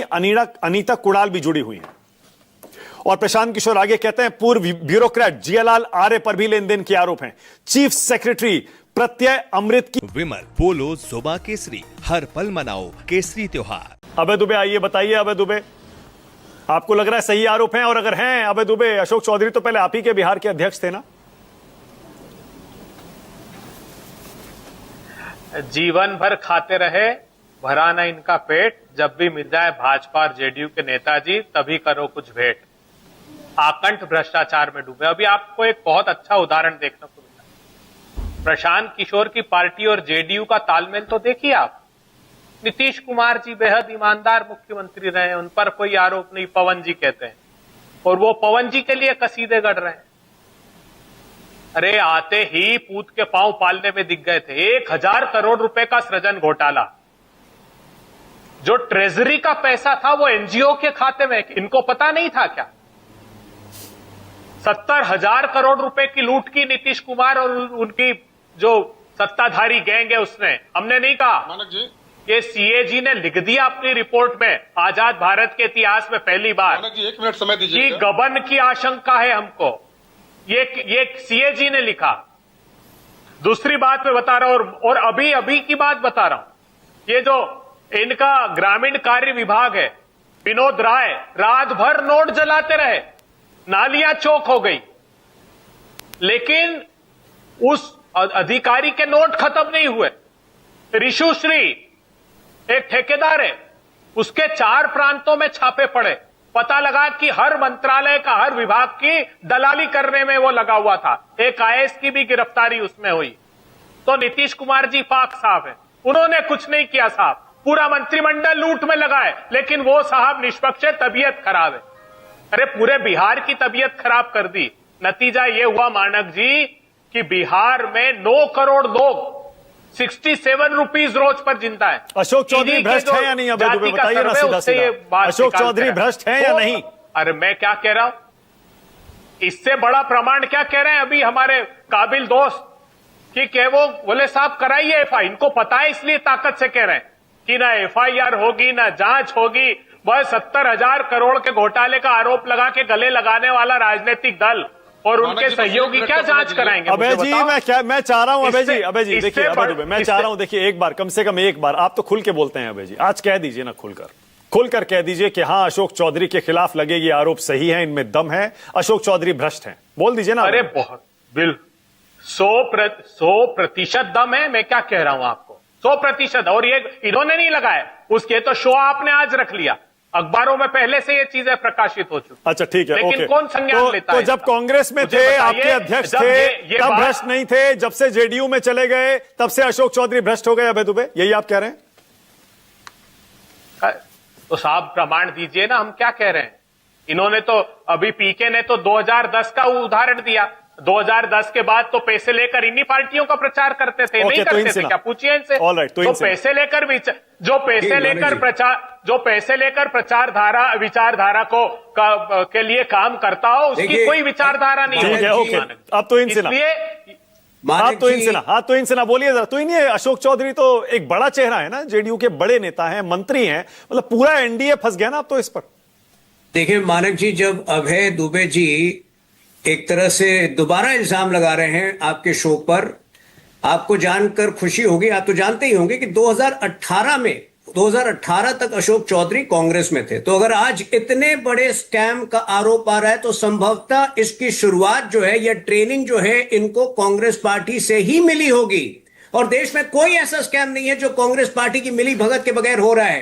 अनीता कुणाल भी जुड़ी हुई हैं। और प्रशांत किशोर आगे कहते हैं, पूर्व ब्यूरोक्रेट जियालाल आर्य पर भी लेन देन के आरोप हैं। चीफ सेक्रेटरी प्रत्यय अमृत की विमल बोलो जुबा केसरी, हर पल मनाओ केसरी त्योहार। अभय दुबे, आइए बताइए अभय दुबे, आपको लग रहा है सही आरोप हैं? और अगर हैं अभय दुबे, अशोक चौधरी तो पहले आप ही के बिहार के अध्यक्ष थे ना? जीवन भर खाते रहे, भरा न इनका पेट, जब भी मिल जाए भाजपा और जेडीयू के नेताजी तभी करो कुछ भेंट। आकंठ भ्रष्टाचार में डूबे। अभी आपको एक बहुत अच्छा उदाहरण देखने को मिला। प्रशांत किशोर की पार्टी और जेडीयू का तालमेल तो देखिए आप। नीतीश कुमार जी बेहद ईमानदार मुख्यमंत्री रहे, उन पर कोई आरोप नहीं, पवन जी कहते हैं, और वो पवन जी के लिए कसीदे गढ़ रहे हैं। अरे आते ही पूत के पांव पालने में दिख गए थे। 1000 करोड़ रुपए का सृजन घोटाला, जो ट्रेजरी का पैसा था वो एनजीओ के खाते में, इनको पता नहीं था क्या? 70,000 करोड़ रुपए की लूट की नीतीश कुमार और उनकी जो सत्ताधारी गैंग है उसने। हमने नहीं कहा, मानक जी, ये सीएजी ने लिख दिया अपनी रिपोर्ट में, आजाद भारत के इतिहास में पहली बार, मानक जी 1 मिनट समय कि दीजिए। गबन की आशंका है हमको। ये सीएजी ने लिखा। दूसरी बात मैं बता रहा हूं, और अभी की बात बता रहा हूं। ये जो इनका ग्रामीण कार्य विभाग है, विनोद राय रात भर नोट जलाते रहे, नालियां चौक हो गई, लेकिन उस अधिकारी के नोट खत्म नहीं हुए। ऋषु श्री एक ठेकेदार है, उसके 4 प्रांतों में छापे पड़े। पता लगा कि हर मंत्रालय का, हर विभाग की दलाली करने में वो लगा हुआ था। एक आईएएस की भी गिरफ्तारी उसमें हुई। तो नीतीश कुमार जी पाक साहब है, उन्होंने कुछ नहीं किया साहब, पूरा मंत्रिमंडल लूट में लगा है, लेकिन वो साहब निष्पक्ष है, तबीयत खराब है। अरे पूरे बिहार की तबीयत खराब कर दी। नतीजा ये हुआ मानक जी कि बिहार में 9 करोड़ लोग 67 रुपीज रोज पर जिंदा है। अशोक चौधरी भ्रष्ट है या नहीं? अभय दुबे बताइए ना सीधा सीधा, अशोक चौधरी भ्रष्ट है या नहीं? अरे मैं क्या कह रहा हूं, इससे बड़ा प्रमाण क्या कह रहे हैं अभी हमारे काबिल दोस्त कि वो बोले साहब कराइए एफआई। इनको पता है इसलिए ताकत से कह रहे हैं कि ना एफआईआर होगी ना जांच होगी। वह 70,000 करोड़ के घोटाले का आरोप लगा के गले लगाने वाला राजनीतिक दल और उनके सहयोगी क्या जांच कराएंगे? अभय जी मैं चाह रहा हूं, अभय जी देखिए, अभय दुबे मैं चाह रहा हूं, देखिए एक बार, कम से कम एक बार आप तो खुल के बोलते हैं अभय जी, आज कह दीजिए ना, खुलकर कह दीजिए कि हाँ अशोक चौधरी के खिलाफ लगे ये आरोप सही है, इनमें दम है, अशोक चौधरी भ्रष्ट हैं, बोल दीजिए ना। अरे बहुत 100% दम है। मैं क्या कह रहा हूं आपको, 100%। और ये इन्होंने नहीं लगाया, उसके तो शो आपने आज रख लिया, अखबारों में पहले से ये चीजें प्रकाशित हो चुकी। अच्छा ठीक है, लेकिन ओके। कौन संज्ञान लेता है? तो जब कांग्रेस में थे, आपके अध्यक्ष थे, तब भ्रष्ट नहीं थे, जब से जेडीयू में चले गए तब से अशोक चौधरी भ्रष्ट हो गए अभय दुबे, यही आप कह रहे हैं? तो साहब प्रमाण दीजिए ना, हम क्या कह रहे हैं। इन्होंने तो अभी पीके ने तो 2010 का उदाहरण दिया। 2010 के बाद तो पैसे लेकर इन्हीं पार्टियों का प्रचार करते थे, नहीं करते थे क्या? पूछिए इनसे। तो पैसे लेकर जो पैसे लेकर विचारधारा के लिए काम करता हो, उसकी कोई विचारधारा नहीं है। ओके, अब तो इनसे ना बोलिए जरा। तो इन्हें अशोक चौधरी तो एक बड़ा चेहरा है ना, जेडीयू के बड़े नेता हैं, मंत्री हैं, मतलब पूरा एनडीए फंस गया ना अब तो इस पर। देखिए मानक जी, जब अभय दुबे जी एक तरह से दोबारा इल्जाम लगा रहे हैं आपके शो पर, आपको जानकर खुशी होगी, आप तो जानते ही होंगे कि 2018 तक अशोक चौधरी कांग्रेस में थे। तो अगर आज इतने बड़े स्कैम का आरोप आ रहा है तो संभवतः इसकी शुरुआत जो है, यह ट्रेनिंग जो है, इनको कांग्रेस पार्टी से ही मिली होगी। और देश में कोई ऐसा स्कैम नहीं है जो कांग्रेस पार्टी की मिली भगत के बगैर हो रहा है।